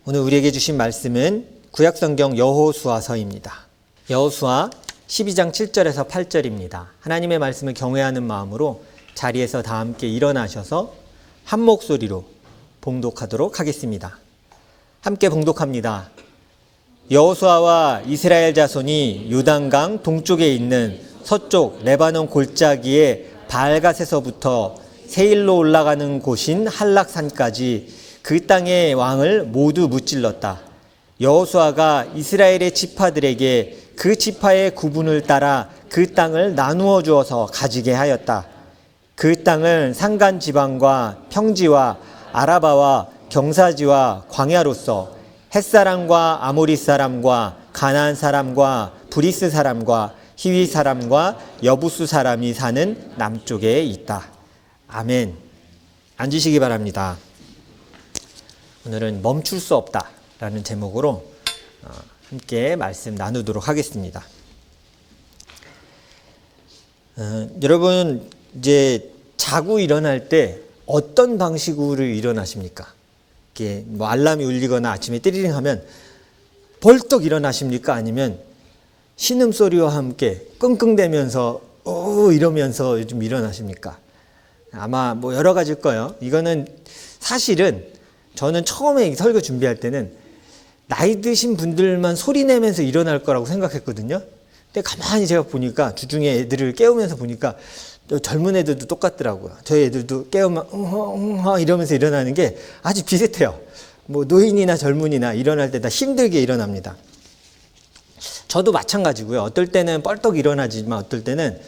오늘 우리에게 주신 말씀은 구약성경 여호수아서입니다. 여호수아 12장 7절에서 8절입니다. 하나님의 말씀을 경외하는 마음으로 자리에서 다 함께 일어나셔서 한 목소리로 봉독하도록 하겠습니다. 함께 봉독합니다. 여호수아와 이스라엘 자손이 요단강 동쪽에 있는 서쪽 레바논 골짜기의 바알갓에서부터 세일로 올라가는 곳인 할락산까지 그 땅의 왕을 모두 무찔렀다. 여호수아가 이스라엘의 지파들에게 그 지파의 구분을 따라 그 땅을 나누어 주어서 가지게 하였다. 그 땅을 산간 지방과 평지와 아라바와 경사지와 광야로서 햇사람과 아모리 사람과 가나안 사람과 브리스 사람과 히위 사람과 여부수 사람이 사는 남쪽에 있다. 아멘. 앉으시기 바랍니다. 오늘은 멈출 수 없다라는 제목으로 함께 말씀 나누도록 하겠습니다. 여러분 이제 자고 일어날 때 어떤 방식으로 일어나십니까? 이렇게 뭐 알람이 울리거나 아침에 띠리링 하면 벌떡 일어나십니까? 아니면 신음소리와 함께 끙끙대면서 이러면서 요즘 일어나십니까? 아마 뭐 여러 가지일 거예요. 이거는 사실은 저는 처음에 설교 준비할 때는 나이 드신 분들만 소리 내면서 일어날 거라고 생각했거든요. 근데 가만히 제가 보니까 주중에 애들을 깨우면서 보니까 젊은 애들도 똑같더라고요. 저희 애들도 깨우면 이러면서 일어나는 게 아주 비슷해요. 뭐 노인이나 젊은이나 일어날 때 다 힘들게 일어납니다. 저도 마찬가지고요. 어떨 때는 뻘떡 일어나지만 어떨 때는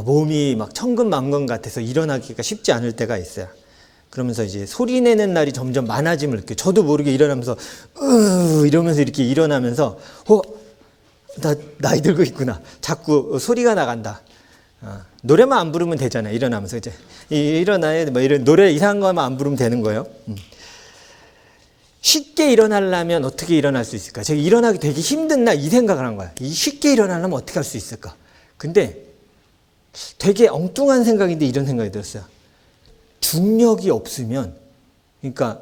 몸이 막 천근만근 같아서 일어나기가 쉽지 않을 때가 있어요. 그러면서 이제 소리 내는 날이 점점 많아짐을 느껴요. 저도 모르게 일어나면서 이러면서 이렇게 일어나면서 나 나이 들고 있구나. 자꾸 소리가 나간다. 노래만 안 부르면 되잖아요. 일어나면서 이제 일어나야 뭐 이런 노래 이상한 거만 안 부르면 되는 거예요. 쉽게 일어나려면 어떻게 일어날 수 있을까? 제가 일어나기 되게 힘든 날 이 생각을 한 거야. 쉽게 일어나려면 어떻게 할 수 있을까? 근데 되게 엉뚱한 생각인데 이런 생각이 들었어요. 중력이 없으면, 그러니까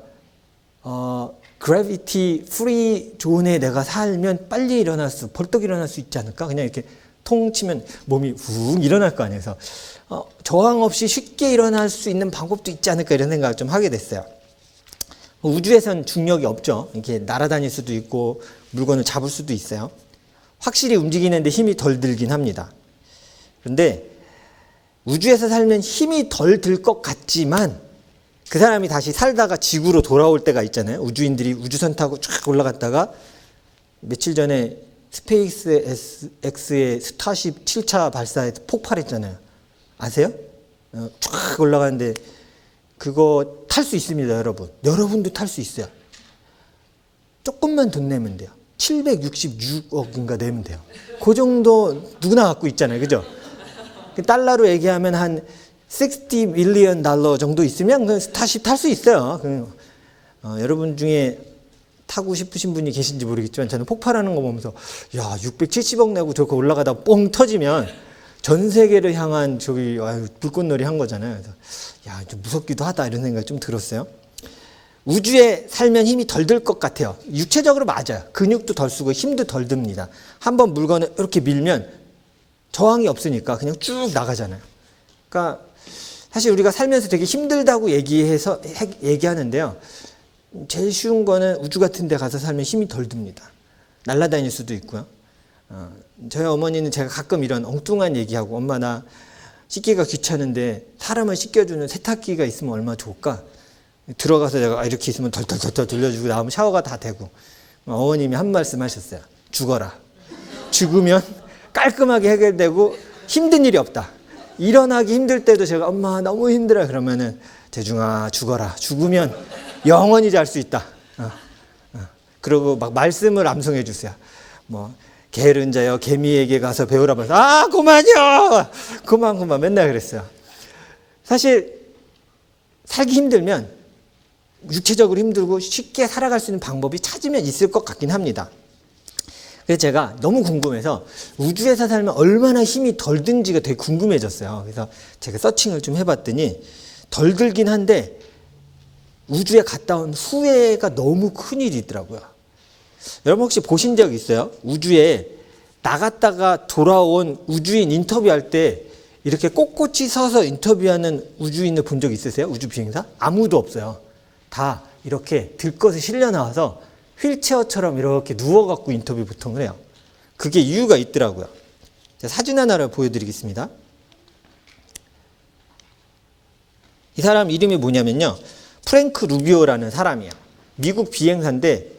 그래비티 프리 존에 내가 살면 빨리 벌떡 일어날 수 있지 않을까? 그냥 이렇게 통 치면 몸이 훅 일어날 거 아니에요. 그래서 저항 없이 쉽게 일어날 수 있는 방법도 있지 않을까 이런 생각을 좀 하게 됐어요. 우주에선 중력이 없죠. 이렇게 날아다닐 수도 있고 물건을 잡을 수도 있어요. 확실히 움직이는데 힘이 덜 들긴 합니다. 그런데 우주에서 살면 힘이 덜 들 것 같지만 그 사람이 다시 살다가 지구로 돌아올 때가 있잖아요. 우주인들이 우주선 타고 쫙 올라갔다가 며칠 전에 스페이스 X의 스타쉽 7차 발사에서 폭발했잖아요. 아세요? 쫙 올라가는데 그거 탈 수 있습니다, 여러분. 여러분도 탈 수 있어요. 조금만 돈 내면 돼요. 766억인가 내면 돼요. 그 정도 누구나 갖고 있잖아요. 그죠? 달러로 얘기하면 한 $60 밀리언 정도 있으면 그 스타쉽 탈 수 있어요. 여러분 중에 타고 싶으신 분이 계신지 모르겠지만 저는 폭발하는 거 보면서 670억 내고 저거 올라가다 뻥 터지면 전 세계를 향한 불꽃놀이 한 거잖아요. 그래서 좀 무섭기도 하다 이런 생각이 좀 들었어요. 우주에 살면 힘이 덜 들 것 같아요. 육체적으로 맞아요. 근육도 덜 쓰고 힘도 덜 듭니다. 한번 물건을 이렇게 밀면 저항이 없으니까 그냥 쭉 나가잖아요. 그러니까 사실 우리가 살면서 되게 힘들다고 얘기하는데요. 제일 쉬운 거는 우주 같은 데 가서 살면 힘이 덜 듭니다. 날아다닐 수도 있고요. 저희 어머니는 제가 가끔 이런 엉뚱한 얘기하고 엄마 나 씻기가 귀찮은데 사람을 씻겨주는 세탁기가 있으면 얼마나 좋을까? 들어가서 제가 이렇게 있으면 덜덜덜 돌려주고 나오면 샤워가 다 되고 어머님이 한 말씀 하셨어요. 죽어라. 죽으면 깔끔하게 해결되고 힘든 일이 없다. 일어나기 힘들 때도 제가 엄마 너무 힘들어 그러면은 재중아 죽어라. 죽으면 영원히 잘 수 있다. 그리고 막 말씀을 암송해 주세요. 뭐 게으른 개미에게 가서 배우라 해서 그만요. 그만 맨날 그랬어요. 사실 살기 힘들면 육체적으로 힘들고 쉽게 살아갈 수 있는 방법이 찾으면 있을 것 같긴 합니다. 그래서 제가 너무 궁금해서 우주에서 살면 얼마나 힘이 덜 든지가 되게 궁금해졌어요. 그래서 제가 서칭을 좀 해봤더니 덜 들긴 한데 우주에 갔다 온 후회가 너무 큰일이더라고요. 여러분 혹시 보신 적 있어요? 우주에 나갔다가 돌아온 우주인 인터뷰할 때 이렇게 꼿꼿이 서서 인터뷰하는 우주인을 본 적 있으세요? 우주 비행사? 아무도 없어요. 다 이렇게 들것에 실려 나와서 휠체어처럼 이렇게 누워갖고 인터뷰 보통을 해요. 그게 이유가 있더라고요. 사진 하나를 보여드리겠습니다. 이 사람 이름이 뭐냐면요. 프랭크 루비오라는 사람이에요. 미국 비행사인데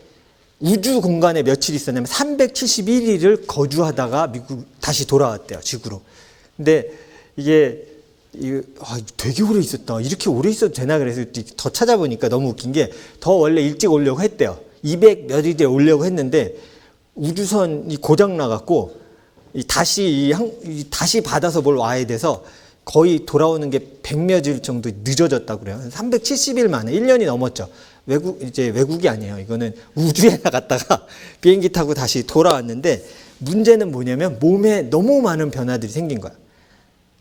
우주 공간에 며칠 있었냐면 371일을 거주하다가 미국 다시 돌아왔대요. 지구로. 근데 이게 되게 오래 있었다. 이렇게 오래 있어도 되나 그래서 더 찾아보니까 너무 웃긴 게 더 원래 일찍 오려고 했대요. 200 몇 일에 오려고 했는데 우주선이 고장 나갖고 다시 받아서 뭘 와야 돼서 거의 돌아오는 게 100몇 일 정도 늦어졌다고 그래요. 370일 만에 1년이 넘었죠. 외국이 아니에요. 이거는 우주에 나갔다가 비행기 타고 다시 돌아왔는데 문제는 뭐냐면 몸에 너무 많은 변화들이 생긴 거야.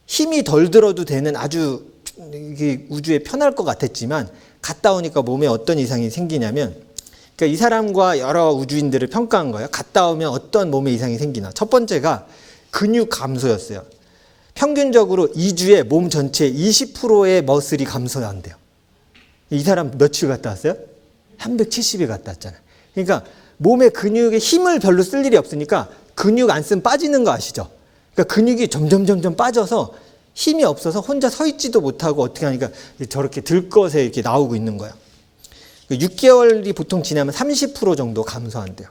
힘이 덜 들어도 되는 아주 이게 우주에 편할 것 같았지만 갔다 오니까 몸에 어떤 이상이 생기냐면 그러니까 이 사람과 여러 우주인들을 평가한 거예요. 갔다 오면 어떤 몸에 이상이 생기나. 첫 번째가 근육 감소였어요. 평균적으로 2주에 몸 전체의 20%의 머슬이 감소한대요. 이 사람 며칠 갔다 왔어요? 370일 갔다 왔잖아요. 그러니까 몸의 근육에 힘을 별로 쓸 일이 없으니까 근육 안 쓰면 빠지는 거 아시죠? 그러니까 근육이 점점 빠져서 힘이 없어서 혼자 서 있지도 못하고 어떻게 하니까 저렇게 들것에 이렇게 나오고 있는 거예요. 6개월이 보통 지나면 30% 정도 감소한대요.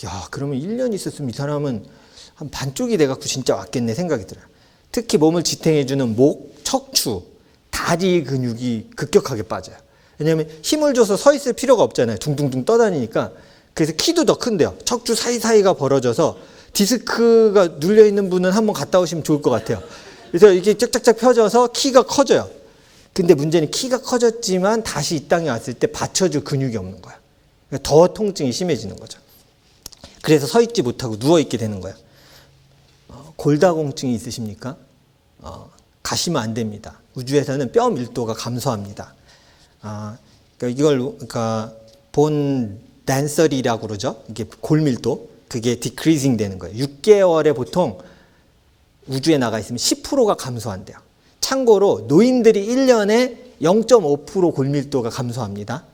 야, 그러면 1년 있었으면 이 사람은 한 반쪽이 돼갖고 진짜 왔겠네 생각이 들어요. 특히 몸을 지탱해주는 목, 척추, 다리 근육이 급격하게 빠져요. 왜냐하면 힘을 줘서 서 있을 필요가 없잖아요. 둥둥둥 떠다니니까. 그래서 키도 더 큰데요. 척추 사이사이가 벌어져서 디스크가 눌려있는 분은 한번 갔다 오시면 좋을 것 같아요. 그래서 이게 쫙쫙쫙 펴져서 키가 커져요. 근데 문제는 키가 커졌지만 다시 이 땅에 왔을 때 받쳐줄 근육이 없는 거야. 그러니까 더 통증이 심해지는 거죠. 그래서 서 있지 못하고 누워있게 되는 거야. 골다공증이 있으십니까? 가시면 안 됩니다. 우주에서는 뼈 밀도가 감소합니다. 그러니까 본 댄서리라고 그러죠. 이게 골밀도 그게 디크리징 되는 거예요. 6개월에 보통 우주에 나가 있으면 10%가 감소한대요. 참고로 노인들이 1년에 0.5% 골밀도가 감소합니다.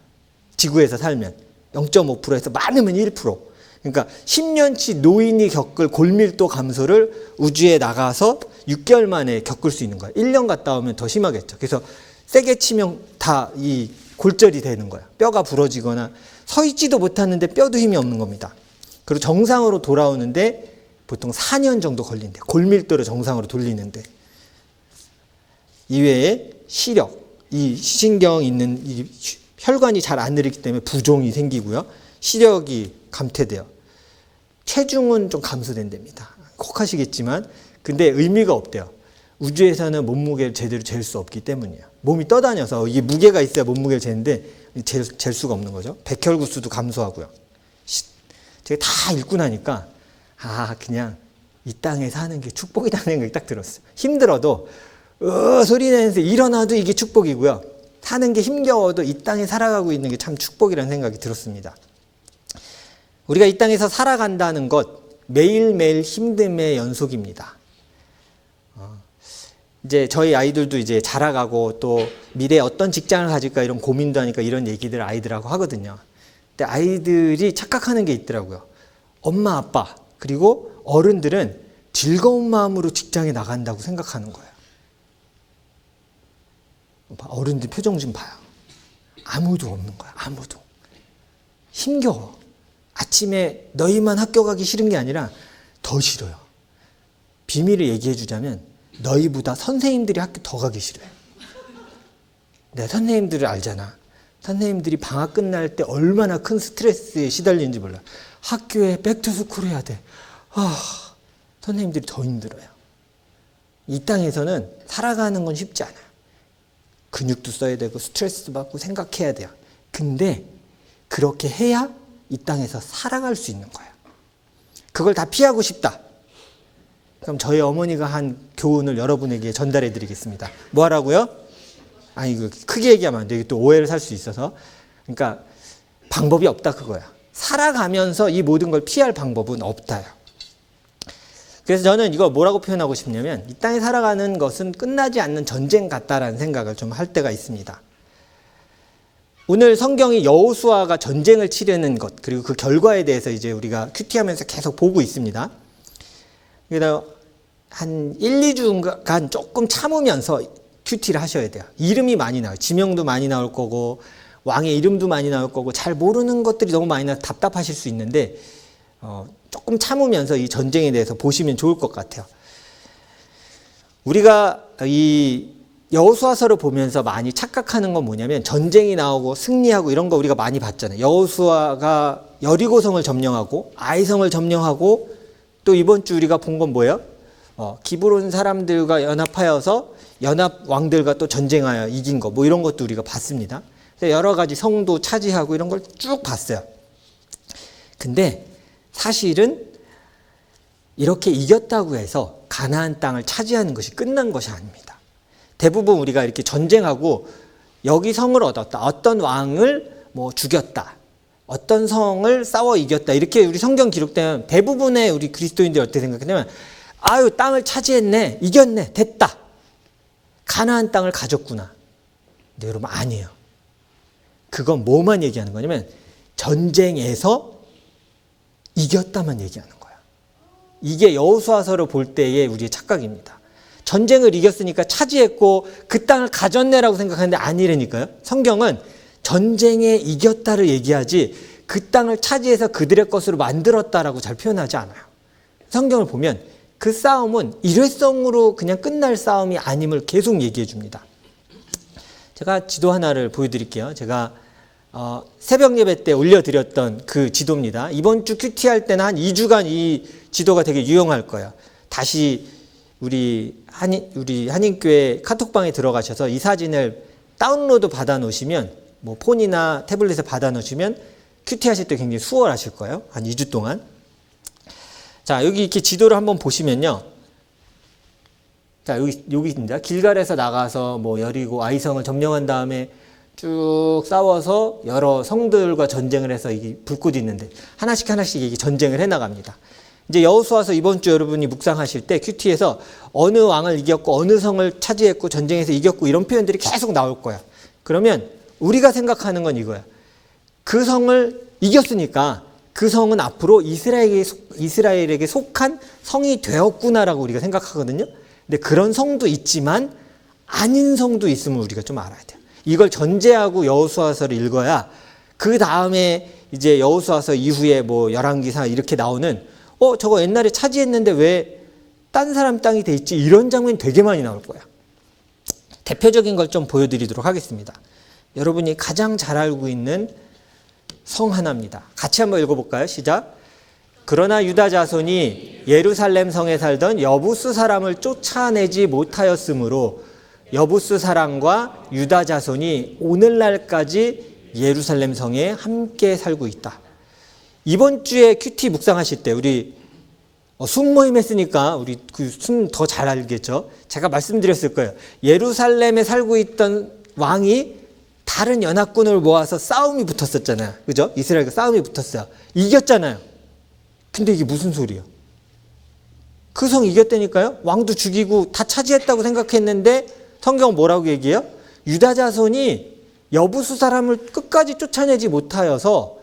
지구에서 살면 0.5%에서 많으면 1%. 그러니까 10년치 노인이 겪을 골밀도 감소를 우주에 나가서 6개월 만에 겪을 수 있는 거예요. 1년 갔다 오면 더 심하겠죠. 그래서 세게 치면 다 이 골절이 되는 거예요. 뼈가 부러지거나 서 있지도 못하는데 뼈도 힘이 없는 겁니다. 그리고 정상으로 돌아오는데 보통 4년 정도 걸린대요. 골밀도를 정상으로 돌리는데. 이외에 시력, 이 신경 있는 이 혈관이 잘 안 늘기 때문에 부종이 생기고요. 시력이 감퇴돼요. 체중은 좀 감소된답니다. 혹하시겠지만 근데 의미가 없대요. 우주에서는 몸무게를 제대로 잴 수 없기 때문이에요. 몸이 떠다녀서 이게 무게가 있어야 몸무게를 재는데 잴 수가 없는 거죠. 백혈구수도 감소하고요. 제가 다 읽고 나니까 그냥 이 땅에 사는 게 축복이라는 생각이 딱 들었어요. 힘들어도 소리 내면서 일어나도 이게 축복이고요. 사는 게 힘겨워도 이 땅에 살아가고 있는 게 참 축복이라는 생각이 들었습니다. 우리가 이 땅에서 살아간다는 것 매일매일 힘듦의 연속입니다. 이제 저희 아이들도 이제 자라가고 또 미래에 어떤 직장을 가질까 이런 고민도 하니까 이런 얘기들 아이들하고 하거든요. 근데 아이들이 착각하는 게 있더라고요. 엄마, 아빠 그리고 어른들은 즐거운 마음으로 직장에 나간다고 생각하는 거예요. 어른들 표정 좀 봐요. 아무도 없는 거야. 아무도. 힘겨워. 아침에 너희만 학교 가기 싫은 게 아니라 더 싫어요. 비밀을 얘기해 주자면 너희보다 선생님들이 학교 더 가기 싫어요. 내가 선생님들을 알잖아. 선생님들이 방학 끝날 때 얼마나 큰 스트레스에 시달리는지 몰라. 학교에 백투스쿨 해야 돼. 선생님들이 더 힘들어요. 이 땅에서는 살아가는 건 쉽지 않아요. 근육도 써야 되고 스트레스도 받고 생각해야 돼요. 근데 그렇게 해야 이 땅에서 살아갈 수 있는 거예요. 그걸 다 피하고 싶다. 그럼 저희 어머니가 한 교훈을 여러분에게 전달해 드리겠습니다. 뭐 하라고요? 아니, 크게 얘기하면 안 돼. 이게 또 오해를 살 수 있어서. 그러니까 방법이 없다 그거야. 살아가면서 이 모든 걸 피할 방법은 없다요. 그래서 저는 이거 뭐라고 표현하고 싶냐면 이 땅에 살아가는 것은 끝나지 않는 전쟁 같다라는 생각을 좀 할 때가 있습니다. 오늘 성경이 여호수아가 전쟁을 치르는 것 그리고 그 결과에 대해서 이제 우리가 큐티하면서 계속 보고 있습니다. 그래서 한 1, 2주간 조금 참으면서 큐티를 하셔야 돼요. 이름이 많이 나와요. 지명도 많이 나올 거고 왕의 이름도 많이 나올 거고 잘 모르는 것들이 너무 많이 나서 답답하실 수 있는데 조금 참으면서 이 전쟁에 대해서 보시면 좋을 것 같아요. 우리가 이 여호수아서를 보면서 많이 착각하는 건 뭐냐면 전쟁이 나오고 승리하고 이런 거 우리가 많이 봤잖아요. 여호수아가 여리고성을 점령하고 아이성을 점령하고 또 이번 주 우리가 본 건 뭐예요? 기브론 사람들과 연합하여서 연합 왕들과 또 전쟁하여 이긴 거 뭐 이런 것도 우리가 봤습니다. 여러 가지 성도 차지하고 이런 걸 쭉 봤어요. 근데 사실은 이렇게 이겼다고 해서 가나안 땅을 차지하는 것이 끝난 것이 아닙니다. 대부분 우리가 이렇게 전쟁하고 여기 성을 얻었다. 어떤 왕을 뭐 죽였다. 어떤 성을 싸워 이겼다. 이렇게 우리 성경 기록되면 대부분의 우리 그리스도인들이 어떻게 생각하냐면 아유 땅을 차지했네. 이겼네. 됐다. 가나안 땅을 가졌구나. 근데 여러분 아니에요. 그건 뭐만 얘기하는 거냐면 전쟁에서 이겼다만 얘기하는 거야. 이게 여호수아서를 볼 때의 우리의 착각입니다. 전쟁을 이겼으니까 차지했고 그 땅을 가졌네라고 생각하는데 아니라니까요. 성경은 전쟁에 이겼다를 얘기하지 그 땅을 차지해서 그들의 것으로 만들었다라고 잘 표현하지 않아요. 성경을 보면 그 싸움은 일회성으로 그냥 끝날 싸움이 아님을 계속 얘기해 줍니다. 제가 지도 하나를 보여드릴게요. 제가 새벽 예배 때 올려드렸던 그 지도입니다. 이번 주 큐티할 때는 한 2주간 이 지도가 되게 유용할 거예요. 다시 우리 한인교회 카톡방에 들어가셔서 이 사진을 다운로드 받아 놓으시면 뭐 폰이나 태블릿에 받아 놓으시면 큐티 하실 때 굉장히 수월하실 거예요. 한 2주 동안. 자, 여기 이렇게 지도를 한번 보시면요. 자, 여기입니다. 길갈에서 나가서 뭐 여리고 아이성을 점령한 다음에 쭉 싸워서 여러 성들과 전쟁을 해서 이게 불꽃이 있는데 하나씩 이게 전쟁을 해 나갑니다. 이제 여호수아서 이번 주 여러분이 묵상하실 때 큐티에서 어느 왕을 이겼고 어느 성을 차지했고 전쟁에서 이겼고 이런 표현들이 계속 나올 거야. 그러면 우리가 생각하는 건 이거야. 그 성을 이겼으니까 그 성은 앞으로 이스라엘에게 속한 성이 되었구나라고 우리가 생각하거든요. 근데 그런 성도 있지만 아닌 성도 있음을 우리가 좀 알아야 돼요. 이걸 전제하고 여호수아서를 읽어야 그 다음에 이제 여호수아서 이후에 뭐 열왕기사 이렇게 나오는 저거 옛날에 차지했는데 왜 딴 사람 땅이 돼 있지? 이런 장면이 되게 많이 나올 거야. 대표적인 걸 좀 보여드리도록 하겠습니다. 여러분이 가장 잘 알고 있는 성 하나입니다. 같이 한번 읽어볼까요? 시작. 그러나 유다 자손이 예루살렘 성에 살던 여부스 사람을 쫓아내지 못하였으므로 여부스 사람과 유다 자손이 오늘날까지 예루살렘 성에 함께 살고 있다. 이번 주에 큐티 묵상하실 때 우리 순모임 했으니까 우리 그 순 더 잘 알겠죠. 제가 말씀드렸을 거예요. 예루살렘에 살고 있던 왕이 다른 연합군을 모아서 싸움이 붙었었잖아요. 그죠? 이스라엘과 싸움이 붙었어요. 이겼잖아요. 근데 이게 무슨 소리예요? 그 성 이겼다니까요? 왕도 죽이고 다 차지했다고 생각했는데 성경은 뭐라고 얘기해요? 유다 자손이 여부수 사람을 끝까지 쫓아내지 못하여서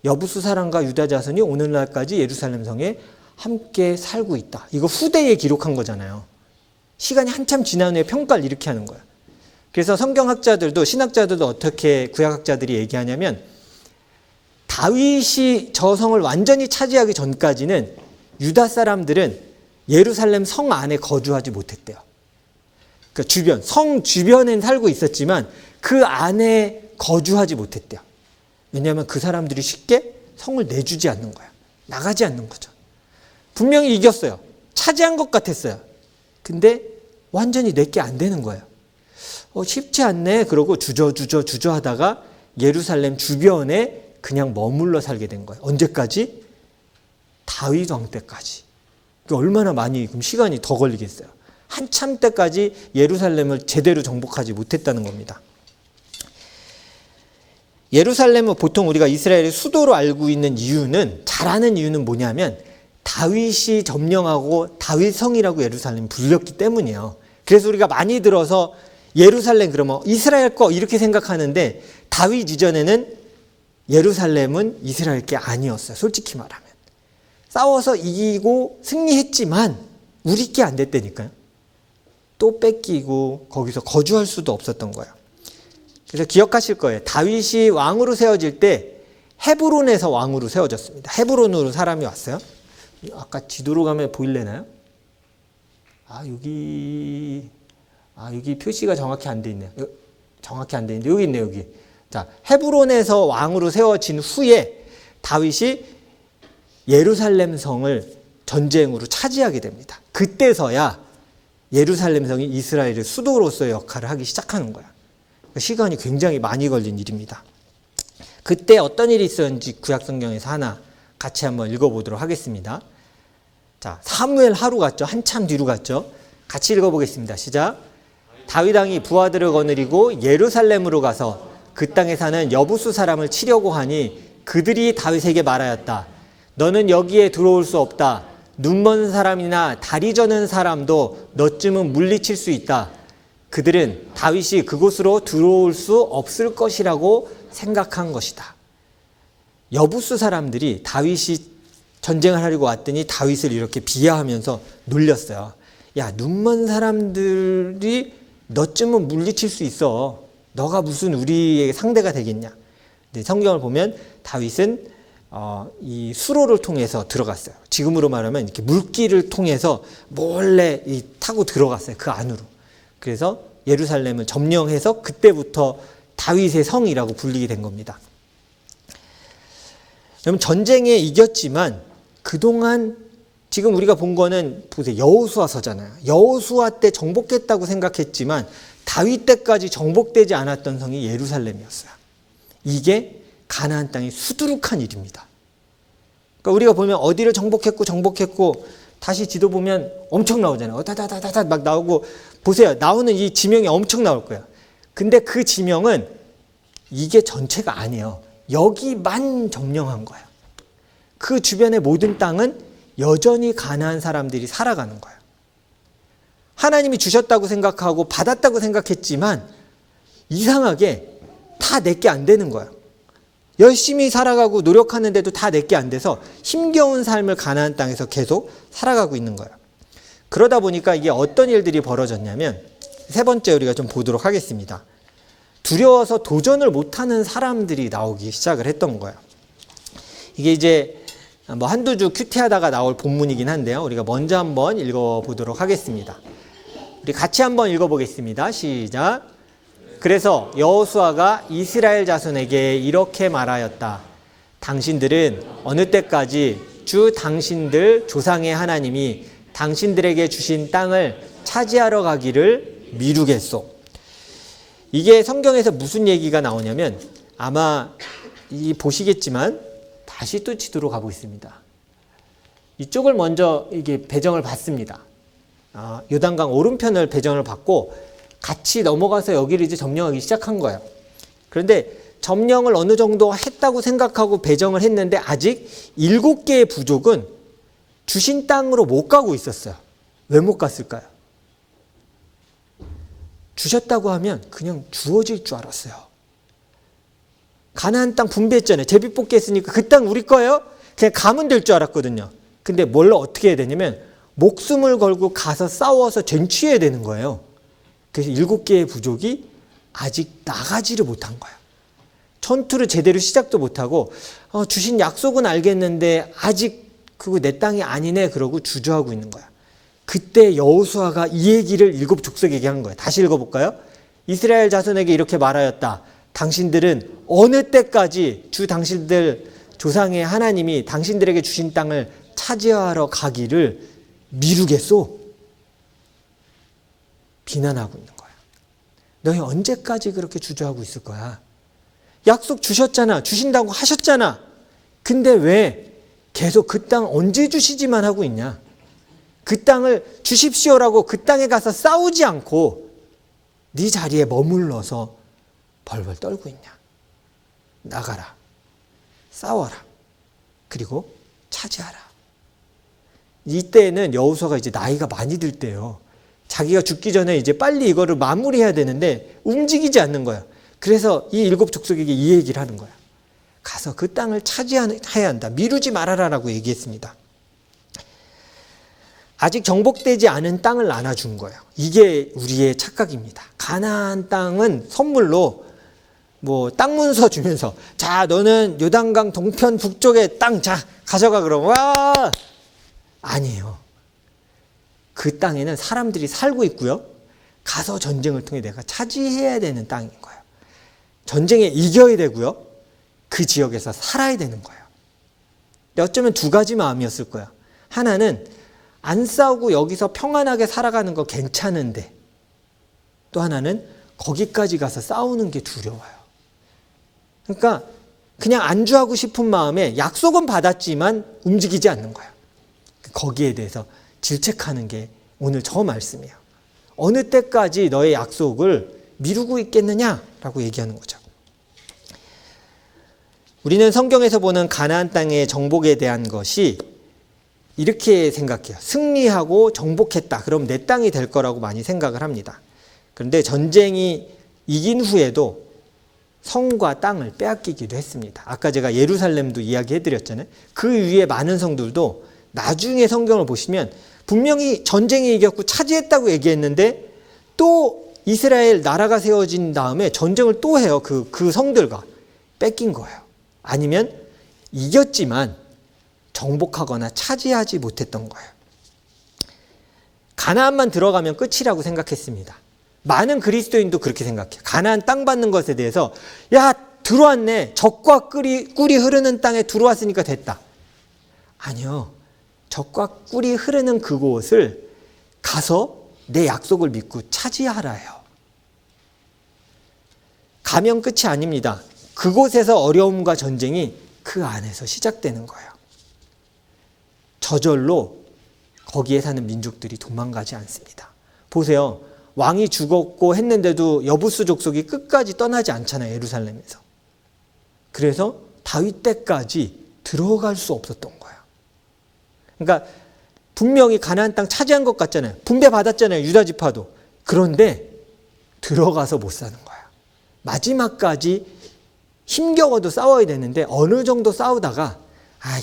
여부수 사람과 유다 자손이 오늘날까지 예루살렘 성에 함께 살고 있다. 이거 후대에 기록한 거잖아요. 시간이 한참 지난 후에 평가를 이렇게 하는 거야. 그래서 성경학자들도 신학자들도 어떻게 구약학자들이 얘기하냐면 다윗이 저 성을 완전히 차지하기 전까지는 유다 사람들은 예루살렘 성 안에 거주하지 못했대요. 그러니까 주변, 성 주변엔 살고 있었지만 그 안에 거주하지 못했대요. 왜냐하면 그 사람들이 쉽게 성을 내주지 않는 거야. 나가지 않는 거죠. 분명히 이겼어요. 차지한 것 같았어요. 근데 완전히 내게 안 되는 거예요. 쉽지 않네. 그러고 주저하다가 예루살렘 주변에 그냥 머물러 살게 된 거예요. 언제까지? 다윗 왕 때까지. 얼마나 많이 그럼 시간이 더 걸리겠어요. 한참 때까지 예루살렘을 제대로 정복하지 못했다는 겁니다. 예루살렘은 보통 우리가 이스라엘의 수도로 알고 있는 이유는, 잘 아는 이유는 뭐냐면 다윗이 점령하고 다윗성이라고 예루살렘이 불렸기 때문이에요. 그래서 우리가 많이 들어서 예루살렘 그러면 이스라엘 거 이렇게 생각하는데, 다윗 이전에는 예루살렘은 이스라엘 게 아니었어요. 솔직히 말하면. 싸워서 이기고 승리했지만 우리 게 안 됐다니까요. 또 뺏기고 거기서 거주할 수도 없었던 거예요. 그래서 기억하실 거예요. 다윗이 왕으로 세워질 때 헤브론에서 왕으로 세워졌습니다. 헤브론으로 사람이 왔어요. 아까 지도로 가면 보일래나요? 여기 표시가 정확히 안 돼 있네요. 정확히 안 돼 있는데 여기 있네요, 여기. 자, 헤브론에서 왕으로 세워진 후에 다윗이 예루살렘 성을 전쟁으로 차지하게 됩니다. 그때서야 예루살렘 성이 이스라엘의 수도로서의 역할을 하기 시작하는 거야. 시간이 굉장히 많이 걸린 일입니다. 그때 어떤 일이 있었는지 구약성경에서 하나 같이 한번 읽어보도록 하겠습니다. 자, 사무엘 하루 갔죠. 한참 뒤로 갔죠. 같이 읽어보겠습니다. 시작. 다윗 왕이 부하들을 거느리고 예루살렘으로 가서 그 땅에 사는 여부수 사람을 치려고 하니 그들이 다윗에게 말하였다. 너는 여기에 들어올 수 없다. 눈먼 사람이나 다리 저는 사람도 너쯤은 물리칠 수 있다. 그들은 다윗이 그곳으로 들어올 수 없을 것이라고 생각한 것이다. 여부수 사람들이 다윗이 전쟁을 하려고 왔더니 다윗을 이렇게 비하하면서 놀렸어요. 야, 눈먼 사람들이 너쯤은 물리칠 수 있어. 너가 무슨 우리의 상대가 되겠냐. 근데 성경을 보면 다윗은 이 수로를 통해서 들어갔어요. 지금으로 말하면 이렇게 물길을 통해서 몰래 타고 들어갔어요. 그 안으로. 그래서 예루살렘을 점령해서 그때부터 다윗의 성이라고 불리게 된 겁니다. 여러분, 전쟁에 이겼지만 그동안 지금 우리가 본 거는 보세요. 여호수아서잖아요. 여호수아 때 정복했다고 생각했지만 다윗 때까지 정복되지 않았던 성이 예루살렘이었어요. 이게 가나안 땅의 수두룩한 일입니다. 그러니까 우리가 보면 어디를 정복했고 다시 지도 보면 엄청 나오잖아요. 다다다다다 막 나오고, 보세요. 나오는 이 지명이 엄청 나올 거예요. 근데 그 지명은 이게 전체가 아니에요. 여기만 점령한 거예요. 그 주변의 모든 땅은 여전히 가나안 사람들이 살아가는 거예요. 하나님이 주셨다고 생각하고 받았다고 생각했지만 이상하게 다 내게 안 되는 거예요. 열심히 살아가고 노력하는데도 다 내게 안 돼서 힘겨운 삶을 가나안 땅에서 계속 살아가고 있는 거예요. 그러다 보니까 이게 어떤 일들이 벌어졌냐면, 세 번째 우리가 좀 보도록 하겠습니다. 두려워서 도전을 못하는 사람들이 나오기 시작을 했던 거예요. 이게 이제 뭐 한두 주 큐티하다가 나올 본문이긴 한데요. 우리가 먼저 한번 읽어보도록 하겠습니다. 우리 같이 한번 읽어보겠습니다. 시작. 그래서 여호수아가 이스라엘 자손에게 이렇게 말하였다. 당신들은 어느 때까지 주 당신들 조상의 하나님이 당신들에게 주신 땅을 차지하러 가기를 미루겠소. 이게 성경에서 무슨 얘기가 나오냐면, 아마 보시겠지만 다시 또 지도로 가보겠습니다. 이쪽을 먼저 이게 배정을 받습니다. 요단강 오른편을 배정을 받고 같이 넘어가서 여기를 이제 점령하기 시작한 거예요. 그런데 점령을 어느 정도 했다고 생각하고 배정을 했는데 아직 7개의 부족은 주신 땅으로 못 가고 있었어요. 왜 못 갔을까요? 주셨다고 하면 그냥 주어질 줄 알았어요. 가나안 땅 분배했잖아요. 제비 뽑기 했으니까 그 땅 우리 거예요? 그냥 가면 될 줄 알았거든요. 근데 뭘 어떻게 해야 되냐면 목숨을 걸고 가서 싸워서 쟁취해야 되는 거예요. 그래서 7개의 부족이 아직 나가지를 못한 거예요. 전투를 제대로 시작도 못하고 주신 약속은 알겠는데 아직 그거 내 땅이 아니네 그러고 주저하고 있는 거야. 그때 여호수아가 이 얘기를 7 족속에게 한 거예요. 다시 읽어볼까요? 이스라엘 자손에게 이렇게 말하였다. 당신들은 어느 때까지 주 당신들 조상의 하나님이 당신들에게 주신 땅을 차지하러 가기를 미루겠소? 비난하고 있는 거야. 너희 언제까지 그렇게 주저하고 있을 거야? 약속 주셨잖아. 주신다고 하셨잖아. 근데 왜 계속 그 땅 언제 주시지만 하고 있냐? 그 땅을 주십시오라고 그 땅에 가서 싸우지 않고 네 자리에 머물러서 벌벌 떨고 있냐? 나가라. 싸워라. 그리고 차지하라. 이때는 여호수아가 이제 나이가 많이 들 때요. 자기가 죽기 전에 이제 빨리 이거를 마무리해야 되는데 움직이지 않는 거야. 그래서 이 7 족속에게 이 얘기를 하는 거야. 가서 그 땅을 차지해야 한다. 미루지 말아라라고 얘기했습니다. 아직 정복되지 않은 땅을 나눠준 거예요. 이게 우리의 착각입니다. 가나안 땅은 선물로 땅 문서 주면서 자 너는 요단강 동편 북쪽의 땅 자 가져가 그러면 와 아니에요. 그 땅에는 사람들이 살고 있고요. 가서 전쟁을 통해 내가 차지해야 되는 땅인 거예요. 전쟁에 이겨야 되고요. 그 지역에서 살아야 되는 거예요. 어쩌면 2가지 마음이었을 거야. 하나는 안 싸우고 여기서 평안하게 살아가는 거 괜찮은데 또 하나는 거기까지 가서 싸우는 게 두려워요. 그러니까 그냥 안주하고 싶은 마음에 약속은 받았지만 움직이지 않는 거예요. 거기에 대해서 질책하는 게 오늘 저 말씀이에요. 어느 때까지 너의 약속을 미루고 있겠느냐라고 얘기하는 거죠. 우리는 성경에서 보는 가나안 땅의 정복에 대한 것이 이렇게 생각해요. 승리하고 정복했다. 그럼 내 땅이 될 거라고 많이 생각을 합니다. 그런데 전쟁이 이긴 후에도 성과 땅을 빼앗기기도 했습니다. 아까 제가 예루살렘도 이야기해드렸잖아요. 그 위에 많은 성들도 나중에 성경을 보시면 분명히 전쟁에 이겼고 차지했다고 얘기했는데 또 이스라엘 나라가 세워진 다음에 전쟁을 또 해요. 그 성들과 뺏긴 거예요. 아니면 이겼지만 정복하거나 차지하지 못했던 거예요. 가나안만 들어가면 끝이라고 생각했습니다. 많은 그리스도인도 그렇게 생각해요. 가나안 땅 받는 것에 대해서 야 들어왔네. 젖과 꿀이 흐르는 땅에 들어왔으니까 됐다. 아니요. 젖과 꿀이 흐르는 그곳을 가서 내 약속을 믿고 차지하라요. 가면 끝이 아닙니다. 그곳에서 어려움과 전쟁이 그 안에서 시작되는 거예요. 저절로 거기에 사는 민족들이 도망가지 않습니다. 보세요. 왕이 죽었고 했는데도 여부수 족속이 끝까지 떠나지 않잖아요. 예루살렘에서. 그래서 다윗 때까지 들어갈 수 없었던 거예요. 그러니까 분명히 가나안 땅 차지한 것 같잖아요. 분배 받았잖아요. 유다 지파도. 그런데 들어가서 못 사는 거예요. 마지막까지 힘겨워도 싸워야 되는데 어느 정도 싸우다가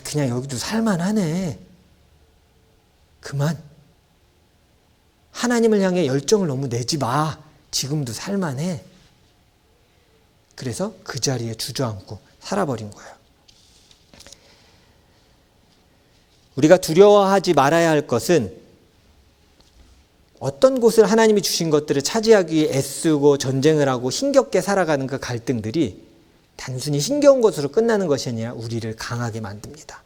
그냥 여기도 살만하네. 그만. 하나님을 향해 열정을 너무 내지 마. 지금도 살만해. 그래서 그 자리에 주저앉고 살아버린 거예요. 우리가 두려워하지 말아야 할 것은 어떤 곳을 하나님이 주신 것들을 차지하기 위해 애쓰고 전쟁을 하고 힘겹게 살아가는 그 갈등들이 단순히 힘겨운 것으로 끝나는 것이 아니라 우리를 강하게 만듭니다.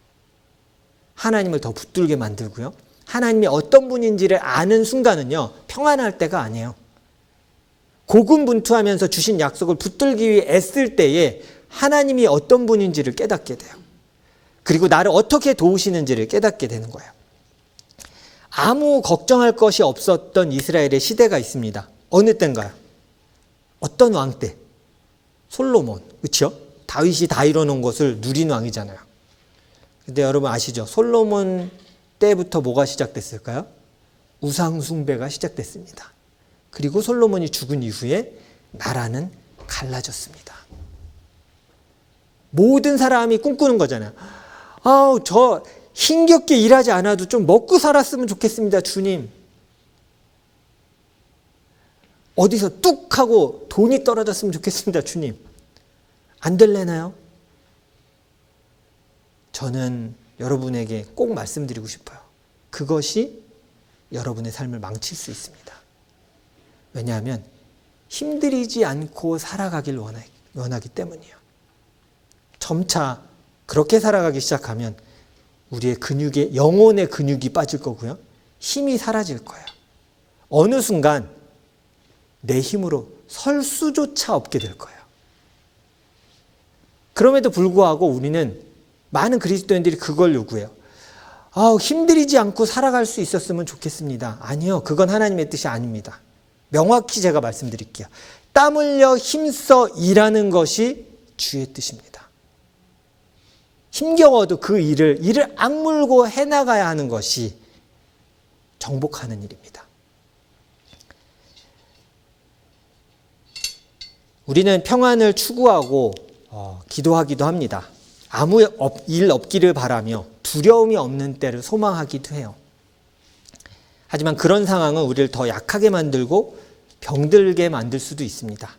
하나님을 더 붙들게 만들고요. 하나님이 어떤 분인지를 아는 순간은요. 평안할 때가 아니에요. 고군분투하면서 주신 약속을 붙들기 위해 애쓸 때에 하나님이 어떤 분인지를 깨닫게 돼요. 그리고 나를 어떻게 도우시는지를 깨닫게 되는 거예요. 아무 걱정할 것이 없었던 이스라엘의 시대가 있습니다. 어느 때인가요? 어떤 왕 때? 솔로몬. 그렇죠? 다윗이 다 이뤄놓은 것을 누린 왕이잖아요. 근데 여러분 아시죠? 솔로몬 때부터 뭐가 시작됐을까요? 우상 숭배가 시작됐습니다. 그리고 솔로몬이 죽은 이후에 나라는 갈라졌습니다. 모든 사람이 꿈꾸는 거잖아요. 저 힘겹게 일하지 않아도 좀 먹고 살았으면 좋겠습니다, 주님. 어디서 뚝 하고 돈이 떨어졌으면 좋겠습니다, 주님. 안 될래나요? 저는 여러분에게 꼭 말씀드리고 싶어요. 그것이 여러분의 삶을 망칠 수 있습니다. 왜냐하면 힘들이지 않고 살아가길 원하기 때문이에요. 점차 그렇게 살아가기 시작하면 우리의 영혼의 근육이 빠질 거고요. 힘이 사라질 거예요. 어느 순간 내 힘으로 설 수조차 없게 될 거예요. 그럼에도 불구하고 우리는 많은 그리스도인들이 그걸 요구해요. 힘들이지 않고 살아갈 수 있었으면 좋겠습니다. 아니요. 그건 하나님의 뜻이 아닙니다. 명확히 제가 말씀드릴게요. 땀 흘려 힘써 일하는 것이 주의 뜻입니다. 힘겨워도 그 일을 악물고 해나가야 하는 것이 정복하는 일입니다. 우리는 평안을 추구하고 기도하기도 합니다. 아무 일 없기를 바라며 두려움이 없는 때를 소망하기도 해요. 하지만 그런 상황은 우리를 더 약하게 만들고 병들게 만들 수도 있습니다.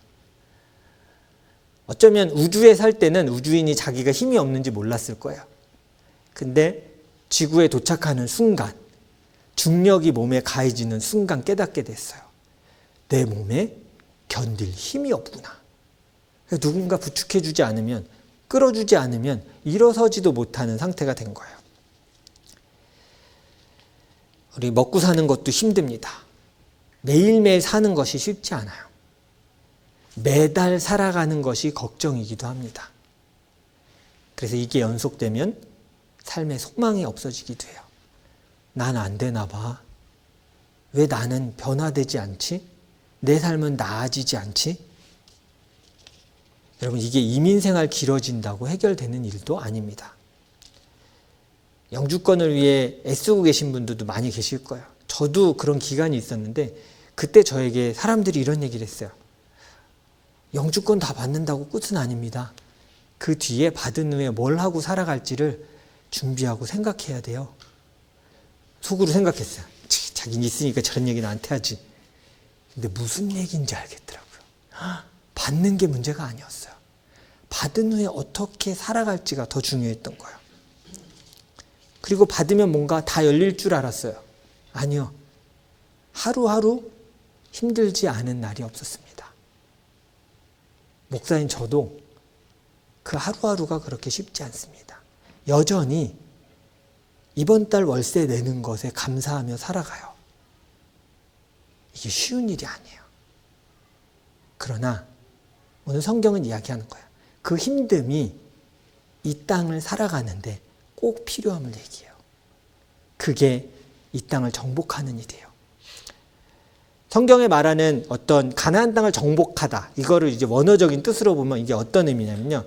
어쩌면 우주에 살 때는 우주인이 자기가 힘이 없는지 몰랐을 거예요. 근데 지구에 도착하는 순간, 중력이 몸에 가해지는 순간 깨닫게 됐어요. 내 몸에 견딜 힘이 없구나. 누군가 부축해주지 않으면, 끌어주지 않으면 일어서지도 못하는 상태가 된 거예요. 우리 먹고 사는 것도 힘듭니다. 매일매일 사는 것이 쉽지 않아요. 매달 살아가는 것이 걱정이기도 합니다. 그래서 이게 연속되면 삶의 소망이 없어지기도 해요. 난 안 되나 봐. 왜 나는 변화되지 않지? 내 삶은 나아지지 않지? 여러분, 이게 이민생활 길어진다고 해결되는 일도 아닙니다. 영주권을 위해 애쓰고 계신 분들도 많이 계실 거예요. 저도 그런 기간이 있었는데 그때 저에게 사람들이 이런 얘기를 했어요. 영주권 다 받는다고 끝은 아닙니다. 그 뒤에 받은 후에 뭘 하고 살아갈지를 준비하고 생각해야 돼요. 속으로 생각했어요. 자기는 있으니까 저런 얘기 나한테 하지. 근데 무슨 얘기인지 알겠더라고요. 받는 게 문제가 아니었어요. 받은 후에 어떻게 살아갈지가 더 중요했던 거예요. 그리고 받으면 뭔가 다 열릴 줄 알았어요. 아니요. 하루하루 힘들지 않은 날이 없었습니다. 목사인 저도 그 하루하루가 그렇게 쉽지 않습니다. 여전히 이번 달 월세 내는 것에 감사하며 살아가요. 이게 쉬운 일이 아니에요. 그러나 오늘 성경은 이야기하는 거예요. 그 힘듦이 이 땅을 살아가는데 꼭 필요함을 얘기해요. 그게 이 땅을 정복하는 일이에요. 성경에 말하는 어떤 가나안 땅을 정복하다, 이거를 이제 원어적인 뜻으로 보면 이게 어떤 의미냐면요.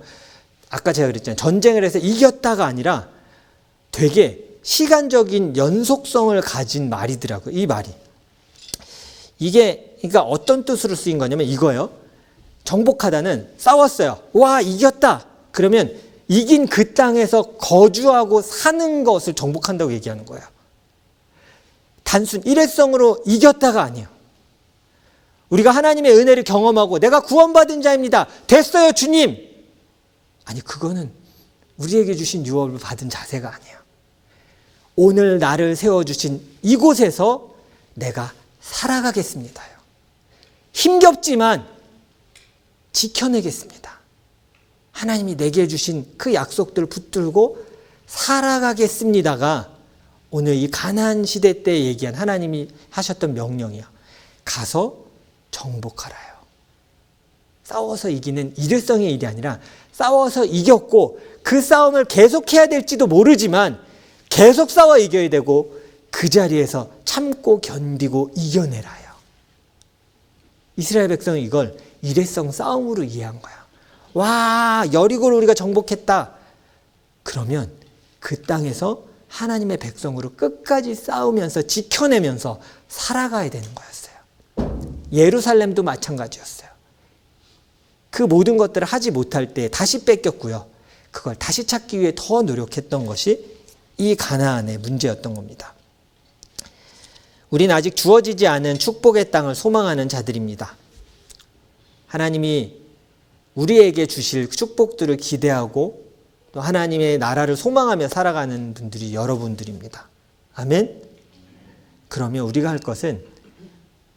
아까 제가 그랬잖아요. 전쟁을 해서 이겼다가 아니라 되게 시간적인 연속성을 가진 말이더라고요. 이 말이. 이게 그러니까 어떤 뜻으로 쓰인 거냐면 이거예요. 정복하다는 싸웠어요. 와, 이겼다. 그러면 이긴 그 땅에서 거주하고 사는 것을 정복한다고 얘기하는 거예요. 단순 일회성으로 이겼다가 아니에요. 우리가 하나님의 은혜를 경험하고 내가 구원받은 자입니다. 됐어요, 주님. 아니, 그거는 우리에게 주신 유업을 받은 자세가 아니에요. 오늘 나를 세워주신 이곳에서 내가 살아가겠습니다요. 힘겹지만 지켜내겠습니다. 하나님이 내게 주신 그 약속들을 붙들고 살아가겠습니다가 오늘 이 가나안 시대 때 얘기한 하나님이 하셨던 명령이야. 가서 정복하라요. 싸워서 이기는 일회성의 일이 아니라 싸워서 이겼고 그 싸움을 계속해야 될지도 모르지만 계속 싸워 이겨야 되고 그 자리에서 참고 견디고 이겨내라요. 이스라엘 백성은 이걸 일회성 싸움으로 이해한 거야. 와, 여리고를 우리가 정복했다. 그러면 그 땅에서 하나님의 백성으로 끝까지 싸우면서 지켜내면서 살아가야 되는 거였어요. 예루살렘도 마찬가지였어요. 그 모든 것들을 하지 못할 때 다시 뺏겼고요. 그걸 다시 찾기 위해 더 노력했던 것이 이 가나안의 문제였던 겁니다. 우리는 아직 주어지지 않은 축복의 땅을 소망하는 자들입니다. 하나님이 우리에게 주실 축복들을 기대하고 또 하나님의 나라를 소망하며 살아가는 분들이 여러분들입니다. 아멘? 그러면 우리가 할 것은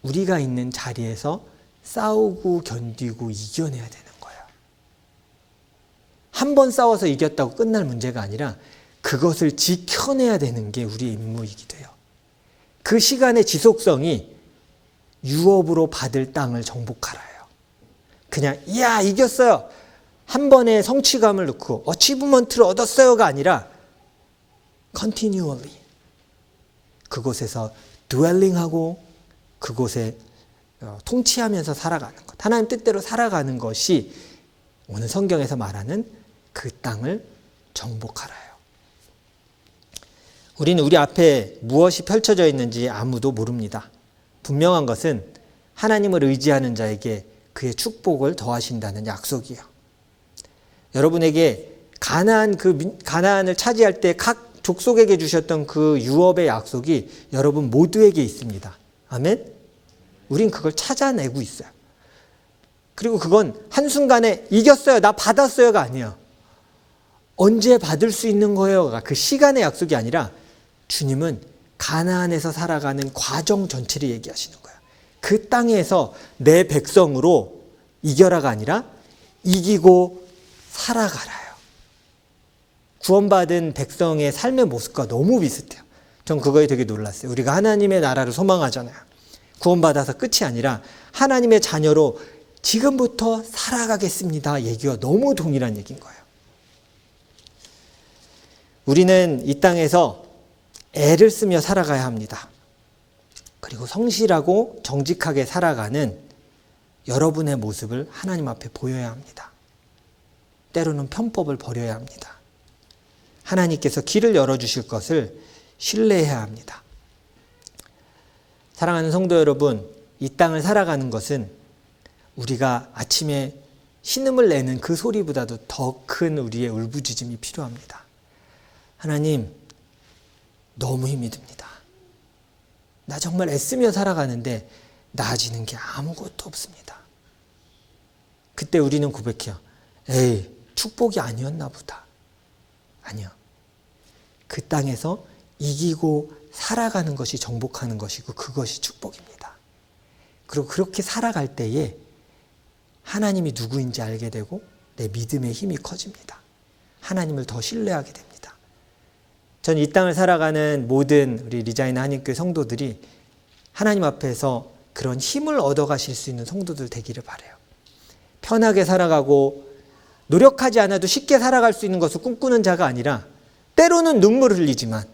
우리가 있는 자리에서 싸우고 견디고 이겨내야 되는 거예요. 한 번 싸워서 이겼다고 끝날 문제가 아니라 그것을 지켜내야 되는 게 우리의 임무이기도 해요. 그 시간의 지속성이 유업으로 받을 땅을 정복하라요. 그냥 이야 이겼어요. 한 번에 성취감을 넣고 어치브먼트를 얻었어요가 아니라 continually 그곳에서 dwelling하고 그곳에 통치하면서 살아가는 것, 하나님 뜻대로 살아가는 것이 오늘 성경에서 말하는 그 땅을 정복하라요. 우리는 우리 앞에 무엇이 펼쳐져 있는지 아무도 모릅니다. 분명한 것은 하나님을 의지하는 자에게 그의 축복을 더하신다는 약속이에요. 여러분에게 가나안을 차지할 때 각 족속에게 주셨던 그 유업의 약속이 여러분 모두에게 있습니다. 아멘? 우린 그걸 찾아내고 있어요. 그리고 그건 한순간에 이겼어요, 나 받았어요가 아니에요. 언제 받을 수 있는 거예요가 그 시간의 약속이 아니라 주님은 가나안에서 살아가는 과정 전체를 얘기하시는 거예요. 그 땅에서 내 백성으로 이겨라가 아니라 이기고 살아가라요. 구원받은 백성의 삶의 모습과 너무 비슷해요. 전 그거에 되게 놀랐어요. 우리가 하나님의 나라를 소망하잖아요. 구원받아서 끝이 아니라 하나님의 자녀로 지금부터 살아가겠습니다 얘기와 너무 동일한 얘기인 거예요. 우리는 이 땅에서 애를 쓰며 살아가야 합니다. 그리고 성실하고 정직하게 살아가는 여러분의 모습을 하나님 앞에 보여야 합니다. 때로는 편법을 버려야 합니다. 하나님께서 길을 열어주실 것을 신뢰해야 합니다. 사랑하는 성도 여러분, 이 땅을 살아가는 것은 우리가 아침에 신음을 내는 그 소리보다도 더 큰 우리의 울부짖음이 필요합니다. 하나님, 너무 힘이 듭니다. 나 정말 애쓰며 살아가는데 나아지는 게 아무것도 없습니다. 그때 우리는 고백해요. 에이, 축복이 아니었나 보다. 아니요. 그 땅에서 이기고 살아가는 것이 정복하는 것이고 그것이 축복입니다. 그리고 그렇게 살아갈 때에 하나님이 누구인지 알게 되고 내 믿음의 힘이 커집니다. 하나님을 더 신뢰하게 됩니다. 전 이 땅을 살아가는 모든 우리 리자인 한인교회 성도들이 하나님 앞에서 그런 힘을 얻어가실 수 있는 성도들 되기를 바라요. 편하게 살아가고 노력하지 않아도 쉽게 살아갈 수 있는 것을 꿈꾸는 자가 아니라 때로는 눈물을 흘리지만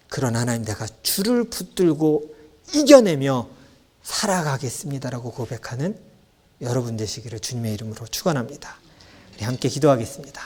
그런 하나님 내가 줄을 붙들고 이겨내며 살아가겠습니다라고 고백하는 여러분 되시기를 주님의 이름으로 축원합니다. 우리 함께 기도하겠습니다.